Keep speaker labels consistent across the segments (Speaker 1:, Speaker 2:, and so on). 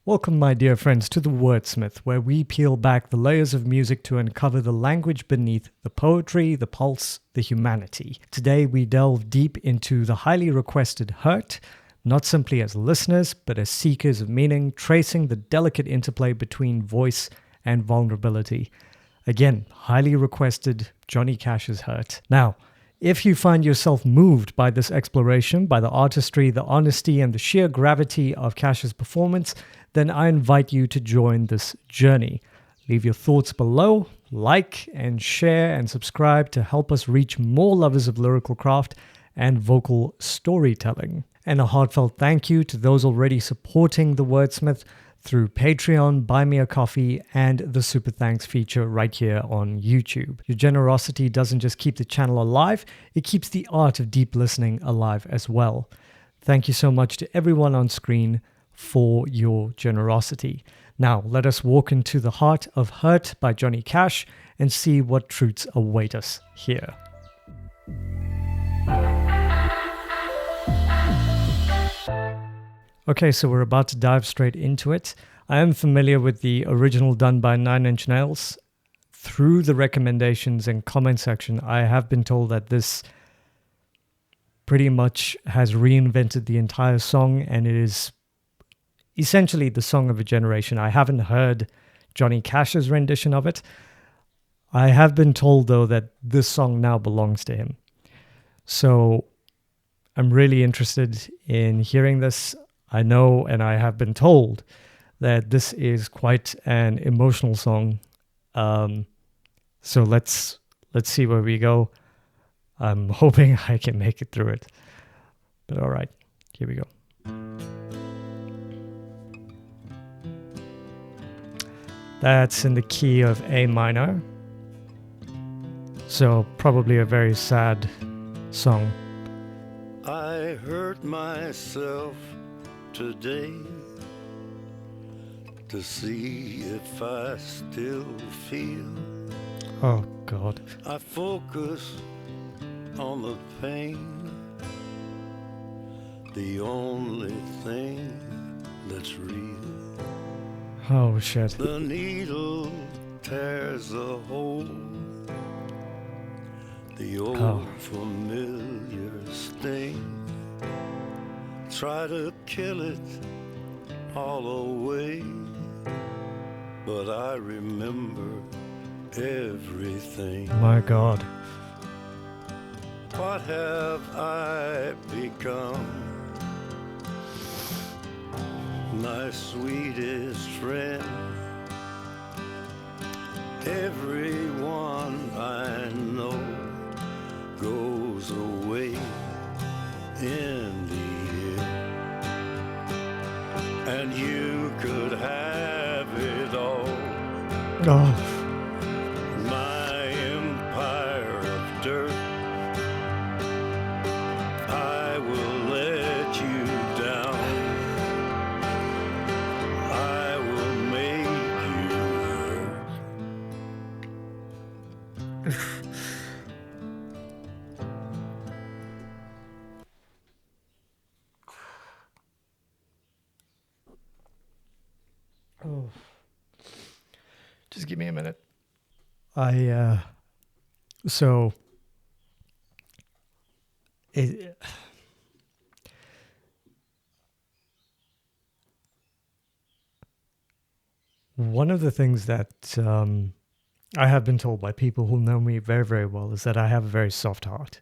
Speaker 1: Welcome, my dear friends, to the Wordsmith, where we peel back the layers of music to uncover the language beneath the poetry, the pulse, the humanity. Today, we delve deep into the highly requested hurt, not simply as listeners, but as seekers of meaning, tracing the delicate interplay between voice and vulnerability. Again, highly requested Johnny Cash's Hurt. Now, if you find yourself moved by this exploration, by the artistry, the honesty, and the sheer gravity of Cash's performance, then I invite you to join this journey. Leave your thoughts below, like and share and subscribe to help us reach more lovers of lyrical craft and vocal storytelling. And a heartfelt thank you to those already supporting the Wordsmith through Patreon, Buy Me a Coffee, and the Super Thanks feature right here on YouTube. Your generosity doesn't just keep the channel alive, it keeps the art of deep listening alive as well. Thank you so much to everyone on screen for your generosity. Now, let us walk into the heart of Hurt by Johnny Cash and see what truths await us here. Okay, so we're about to dive straight into it. I am familiar with the original done by Nine Inch Nails. Through the recommendations and comment section, I have been told that this pretty much has reinvented the entire song, and it is essentially the song of a generation. I haven't heard Johnny Cash's rendition of it. I have been told, though, that this song now belongs to him. So I'm really interested in hearing this. I know, and I have been told, that this is quite an emotional song. So let's see where we go. I'm hoping I can make it through it. But all right, here we go. That's in the key of A minor. So probably a very sad song.
Speaker 2: I hurt myself today to see if I still feel.
Speaker 1: Oh God.
Speaker 2: I focus on the pain, the only thing that's real.
Speaker 1: Oh shit.
Speaker 2: The needle tears a hole, the old familiar sting. Try to kill it all away, but I remember everything.
Speaker 1: My God.
Speaker 2: What have I become? My sweetest friend. Everyone I know goes away in the end, and you could have it all.
Speaker 1: Oh.
Speaker 2: My empire of dirt, I will let you down. I will make you hurt.
Speaker 1: Oh. Just give me a minute. One of the things that I have been told by people who know me very, very well is that I have a very soft heart.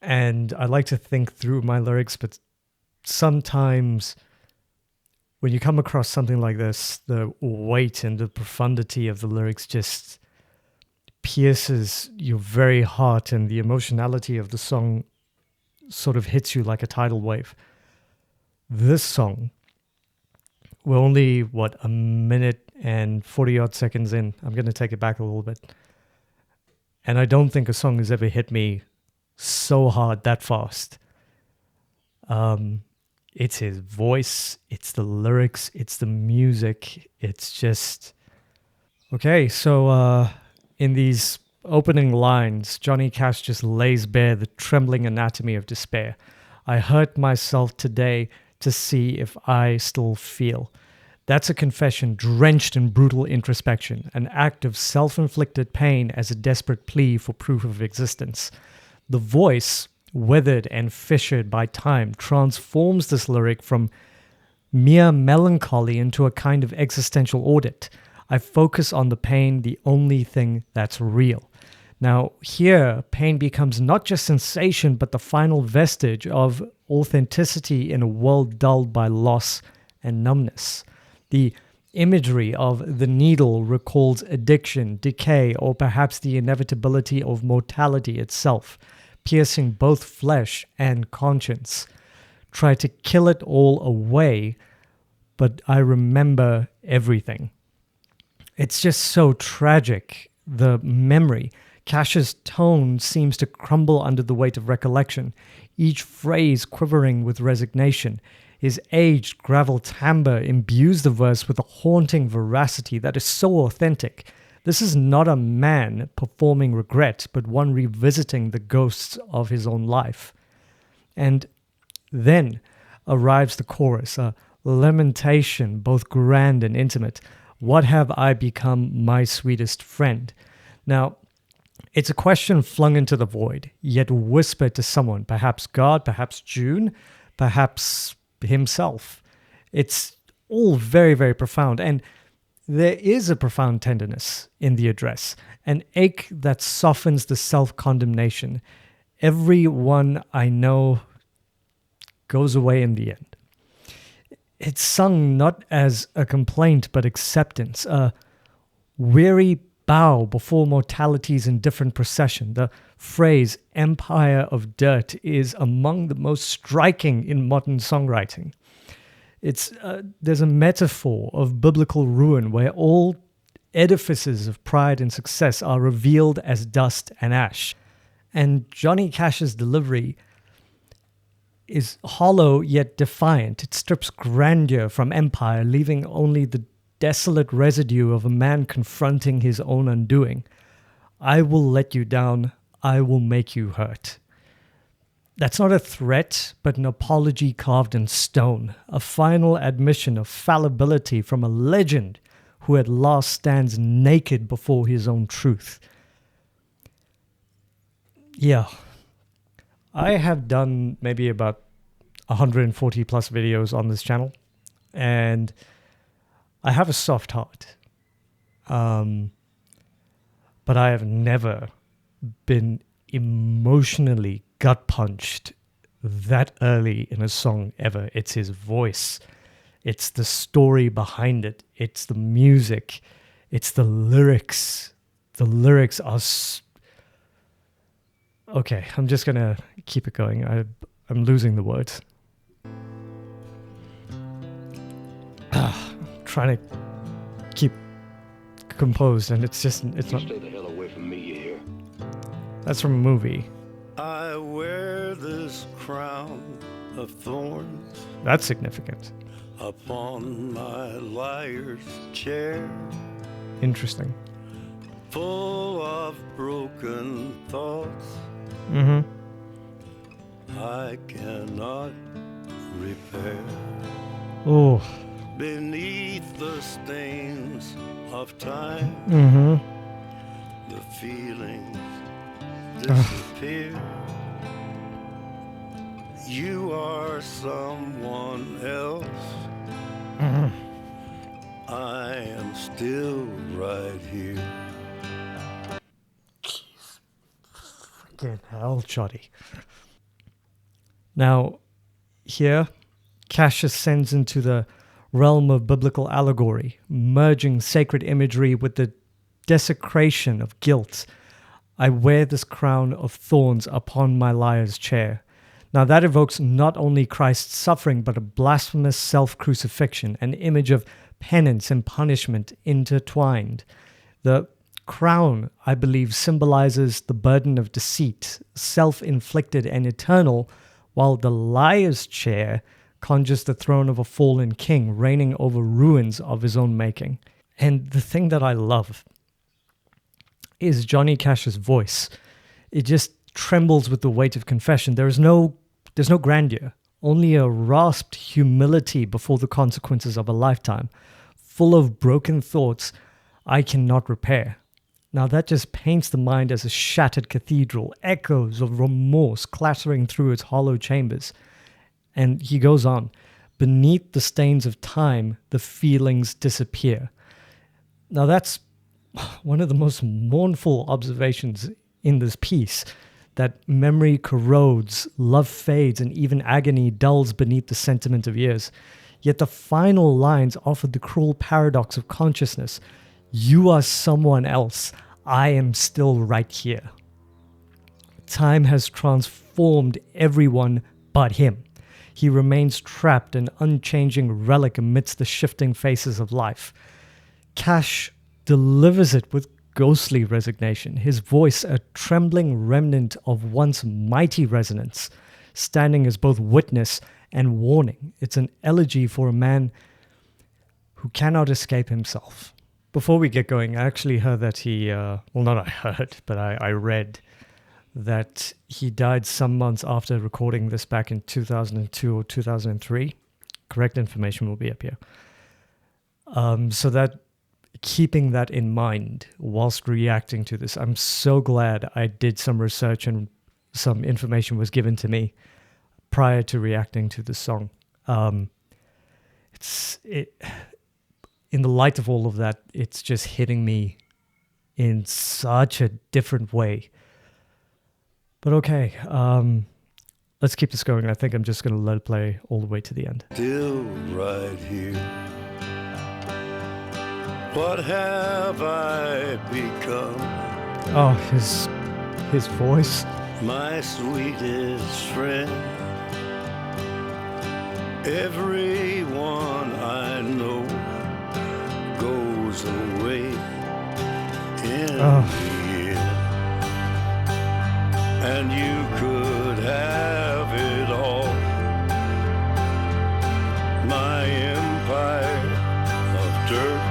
Speaker 1: And I like to think through my lyrics, but sometimes when you come across something like this, the weight and the profundity of the lyrics just pierces your very heart, and the emotionality of the song sort of hits you like a tidal wave. This song, we're only, a minute and 40 odd seconds in. I'm going to take it back a little bit. And I don't think a song has ever hit me so hard that fast. It's his voice, it's the lyrics, it's the music. It's just... Okay, so in these opening lines, Johnny Cash just lays bare the trembling anatomy of despair. I hurt myself today to see if I still feel. That's a confession drenched in brutal introspection, an act of self-inflicted pain as a desperate plea for proof of existence. The voice, weathered and fissured by time, transforms this lyric from mere melancholy into a kind of existential audit. I focus on the pain, the only thing that's real. Now, here, pain becomes not just sensation, but the final vestige of authenticity in a world dulled by loss and numbness. The imagery of the needle recalls addiction, decay, or perhaps the inevitability of mortality itself, piercing both flesh and conscience. Try to kill it all away, but I remember everything. It's just so tragic, the memory. Cash's tone seems to crumble under the weight of recollection, each phrase quivering with resignation. His aged gravel timbre imbues the verse with a haunting veracity that is so authentic. This is not a man performing regret, but one revisiting the ghosts of his own life. And then arrives the chorus, a lamentation, both grand and intimate. What have I become, my sweetest friend? Now, it's a question flung into the void, yet whispered to someone, perhaps God, perhaps June, perhaps himself. It's all very, very profound. And there is a profound tenderness in the address, an ache that softens the self-condemnation. Everyone I know goes away in the end. It's sung not as a complaint, but acceptance, a weary bow before mortality's indifferent procession. The phrase empire of dirt is among the most striking in modern songwriting. There's a metaphor of biblical ruin where all edifices of pride and success are revealed as dust and ash. And Johnny Cash's delivery is hollow yet defiant. It strips grandeur from empire, leaving only the desolate residue of a man confronting his own undoing. I will let you down. I will make you hurt. That's not a threat, but an apology carved in stone, a final admission of fallibility from a legend who at last stands naked before his own truth. Yeah. I have done maybe about 140 plus videos on this channel, and I have a soft heart. But I have never been emotionally gut punched that early in a song ever. It's his voice. It's the story behind it. It's the music. It's the lyrics. The lyrics are... Okay, I'm just going to keep it going. I'm losing the words. Trying to keep composed, and it's not...
Speaker 3: Stay the hell away from me, you hear?
Speaker 1: That's from a movie.
Speaker 2: I wear this crown of thorns
Speaker 1: That's significant.
Speaker 2: upon my liar's chair,
Speaker 1: Interesting.
Speaker 2: full of broken thoughts
Speaker 1: Mm-hmm.
Speaker 2: I cannot repair.
Speaker 1: Oh.
Speaker 2: Beneath the stains of time,
Speaker 1: Mm-hmm.
Speaker 2: the feelings disappear. You are someone else.
Speaker 1: Mm-hmm.
Speaker 2: I am still right here.
Speaker 1: Fucking hell, Jody. Now, here, Cash ascends into the realm of biblical allegory, merging sacred imagery with the desecration of guilt. I wear this crown of thorns upon my liar's chair. Now that evokes not only Christ's suffering, but a blasphemous self-crucifixion, an image of penance and punishment intertwined. The crown, I believe, symbolizes the burden of deceit, self-inflicted and eternal, while the liar's chair conjures the throne of a fallen king reigning over ruins of his own making. And the thing that I love is Johnny Cash's voice. It just trembles with the weight of confession. There is no There's no grandeur, only a rasped humility before the consequences of a lifetime, full of broken thoughts I cannot repair. Now that just paints the mind as a shattered cathedral, echoes of remorse clattering through its hollow chambers. And he goes on, beneath the stains of time, the feelings disappear. Now that's one of the most mournful observations in this piece, that memory corrodes, love fades, and even agony dulls beneath the sentiment of years. Yet the final lines offer the cruel paradox of consciousness. You are someone else. I am still right here. Time has transformed everyone but him. He remains trapped, an unchanging relic amidst the shifting faces of life. Cash delivers it with ghostly resignation, his voice a trembling remnant of once mighty resonance, standing as both witness and warning. It's an elegy for a man who cannot escape himself. Before we get going, I actually heard that he, I read that he died some months after recording this back in 2002 or 2003. Correct information will be up here. So that, keeping that in mind whilst reacting to this, I'm so glad I did some research and some information was given to me prior to reacting to this song. In the light of all of that, it's just hitting me in such a different way. But okay, let's keep this going. I think I'm just going to let it play all the way to the end.
Speaker 2: Still right here. What have I become?
Speaker 1: Oh, his voice.
Speaker 2: My sweetest friend. Everyone I know goes away in the end. And you could have it all. My empire of dirt,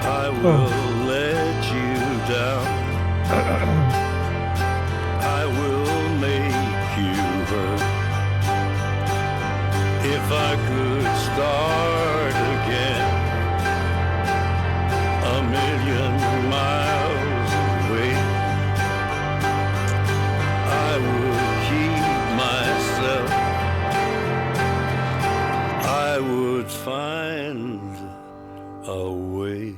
Speaker 2: I will let you down. I will make you hurt. If I could start again, a million miles away, I would keep myself. I would find a way.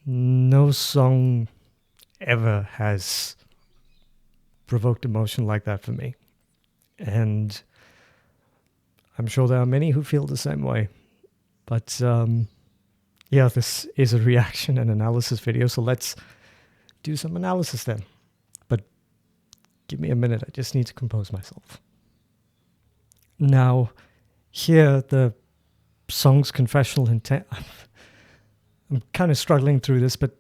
Speaker 1: No song ever has provoked emotion like that for me. And I'm sure there are many who feel the same way. But yeah, this is a reaction and analysis video, so let's do some analysis then. But give me a minute, I just need to compose myself. Now, here the song's confessional intent. I'm kind of struggling through this, but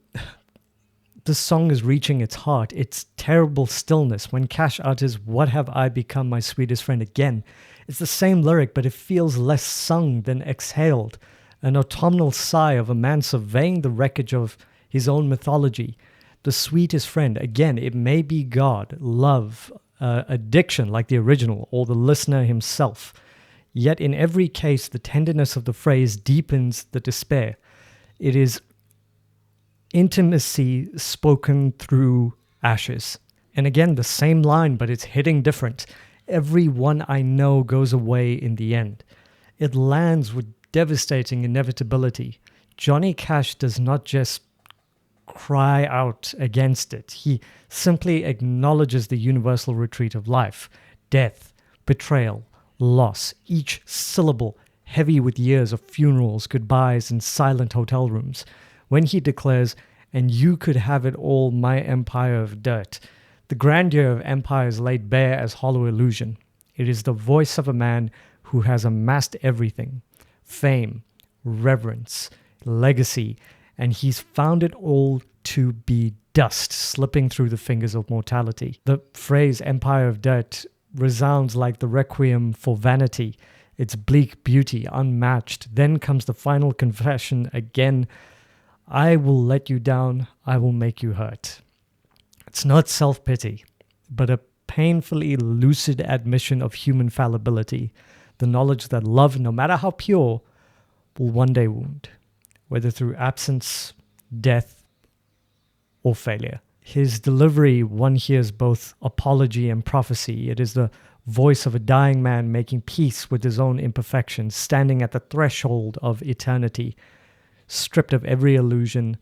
Speaker 1: the song is reaching its heart. It's terrible stillness. When Cash utters, "What have I become, my sweetest friend?" again, it's the same lyric, but it feels less sung than exhaled. An autumnal sigh of a man surveying the wreckage of his own mythology. The sweetest friend, again, it may be God, love, addiction like the original, or the listener himself. Yet in every case, the tenderness of the phrase deepens the despair. It is intimacy spoken through ashes. And again, the same line, but it's hitting different. Everyone I know goes away in the end. It lands with devastating inevitability. Johnny Cash does not just cry out against it. He simply acknowledges the universal retreat of life, death, betrayal, loss, each syllable heavy with years of funerals, goodbyes, and silent hotel rooms. When he declares, "And you could have it all, my empire of dirt," the grandeur of empire is laid bare as hollow illusion. It is the voice of a man who has amassed everything: fame, reverence, legacy, and he's found it all to be dust slipping through the fingers of mortality. The phrase Empire of Dirt resounds like the requiem for vanity, its bleak beauty unmatched. Then comes the final confession again: I will let you down, I will make you hurt. It's not self-pity, but a painfully lucid admission of human fallibility, the knowledge that love, no matter how pure, will one day wound, whether through absence, death, or failure. His delivery, one hears both apology and prophecy. It is the voice of a dying man making peace with his own imperfections, standing at the threshold of eternity, stripped of every illusion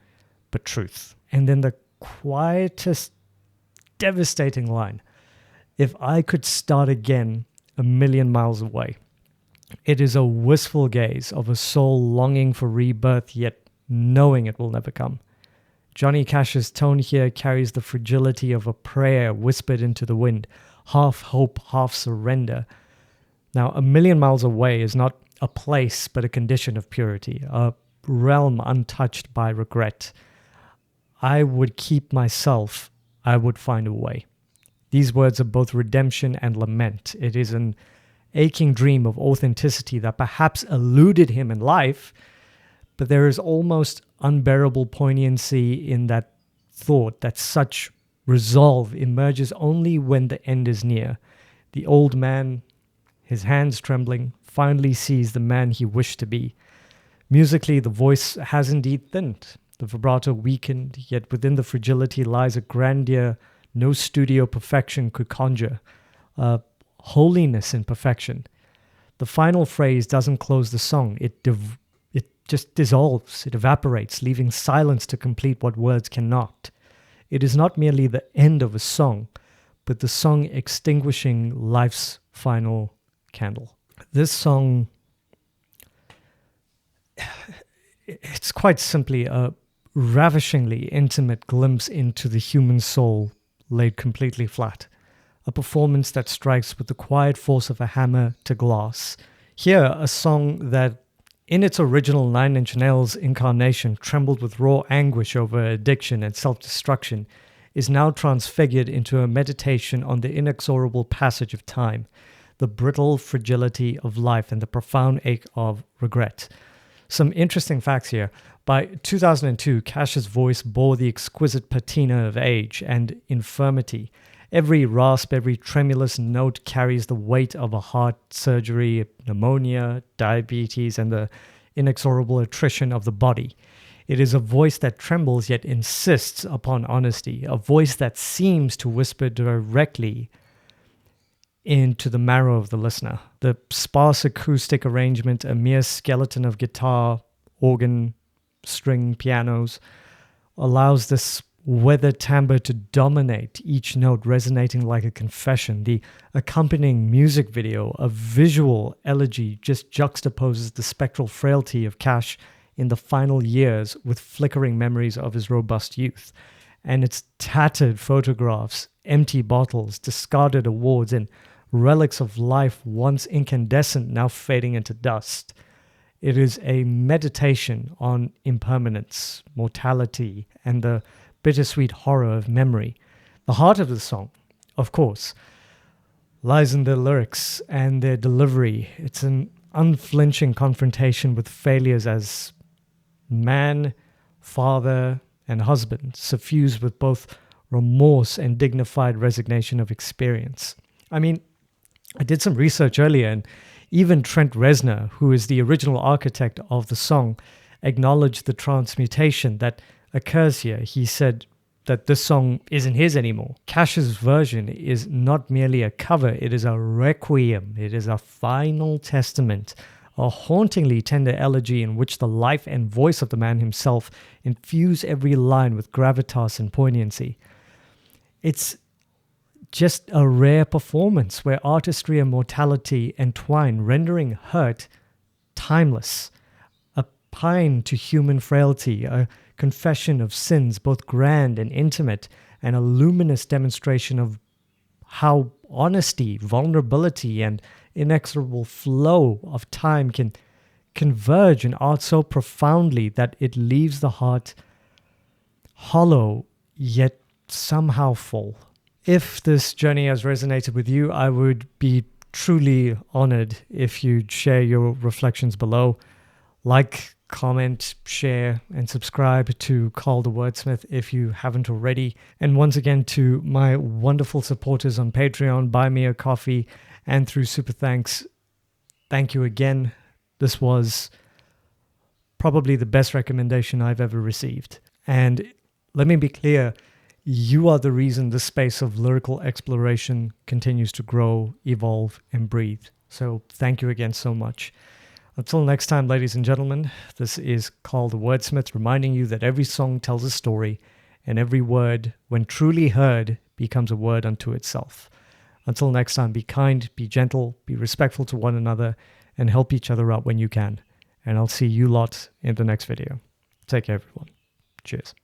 Speaker 1: but truth. And then the quietest, devastating line: if I could start again 1,000,000 miles away. It is a wistful gaze of a soul longing for rebirth, yet knowing it will never come. Johnny Cash's tone here carries the fragility of a prayer whispered into the wind, half hope, half surrender. Now, 1,000,000 miles away is not a place, but a condition of purity, a realm untouched by regret. I would keep myself, I would find a way. These words are both redemption and lament. It is an aching dream of authenticity that perhaps eluded him in life, but there is almost unbearable poignancy in that thought that such resolve emerges only when the end is near. The old man, his hands trembling, finally sees the man he wished to be. Musically, the voice has indeed thinned, the vibrato weakened, yet within the fragility lies a grandeur no studio perfection could conjure, a holiness in perfection. The final phrase doesn't close the song. It just dissolves, it evaporates, leaving silence to complete what words cannot. It is not merely the end of a song, but the song extinguishing life's final candle. This song, it's quite simply a ravishingly intimate glimpse into the human soul laid completely flat. A performance that strikes with the quiet force of a hammer to glass. Here, a song that in its original Nine Inch Nails incarnation trembled with raw anguish over addiction and self-destruction, is now transfigured into a meditation on the inexorable passage of time, the brittle fragility of life, and the profound ache of regret. Some interesting facts here. By 2002, Cash's voice bore the exquisite patina of age and infirmity. Every rasp, every tremulous note carries the weight of a heart surgery, pneumonia, diabetes, and the inexorable attrition of the body. It is a voice that trembles yet insists upon honesty, a voice that seems to whisper directly into the marrow of the listener. The sparse acoustic arrangement, a mere skeleton of guitar, organ, string, pianos, allows this weathered timbre to dominate, each note resonating like a confession. The accompanying music video, a visual elegy, just juxtaposes the spectral frailty of Cash in the final years with flickering memories of his robust youth. And its tattered photographs, empty bottles, discarded awards, and relics of life once incandescent now fading into dust. It is a meditation on impermanence, mortality, and the bittersweet horror of memory. The heart of the song, of course, lies in their lyrics and their delivery. It's an unflinching confrontation with failures as man, father, and husband, suffused with both remorse and dignified resignation of experience. I mean, I did some research earlier, and even Trent Reznor, who is the original architect of the song, acknowledged the transmutation that occurs here. He said that this song isn't his anymore. Cash's version is not merely a cover, it is a requiem. It is a final testament, a hauntingly tender elegy in which the life and voice of the man himself infuse every line with gravitas and poignancy. It's just a rare performance where artistry and mortality entwine, rendering hurt timeless, a pine to human frailty, a confession of sins, both grand and intimate, and a luminous demonstration of how honesty, vulnerability, and inexorable flow of time can converge in art so profoundly that it leaves the heart hollow yet somehow full. If this journey has resonated with you, I would be truly honored if you'd share your reflections below. Like, comment, share, and subscribe to Call the Wordsmith if you haven't already. And once again, to my wonderful supporters on Patreon, Buy Me a Coffee, and through Super Thanks, thank you again. This was probably the best recommendation I've ever received. And let me be clear, you are the reason this space of lyrical exploration continues to grow, evolve, and breathe. So thank you again so much. Until next time, ladies and gentlemen, this is Call the Wordsmith, reminding you that every song tells a story, and every word, when truly heard, becomes a word unto itself. Until next time, be kind, be gentle, be respectful to one another, and help each other out when you can. And I'll see you lot in the next video. Take care, everyone. Cheers.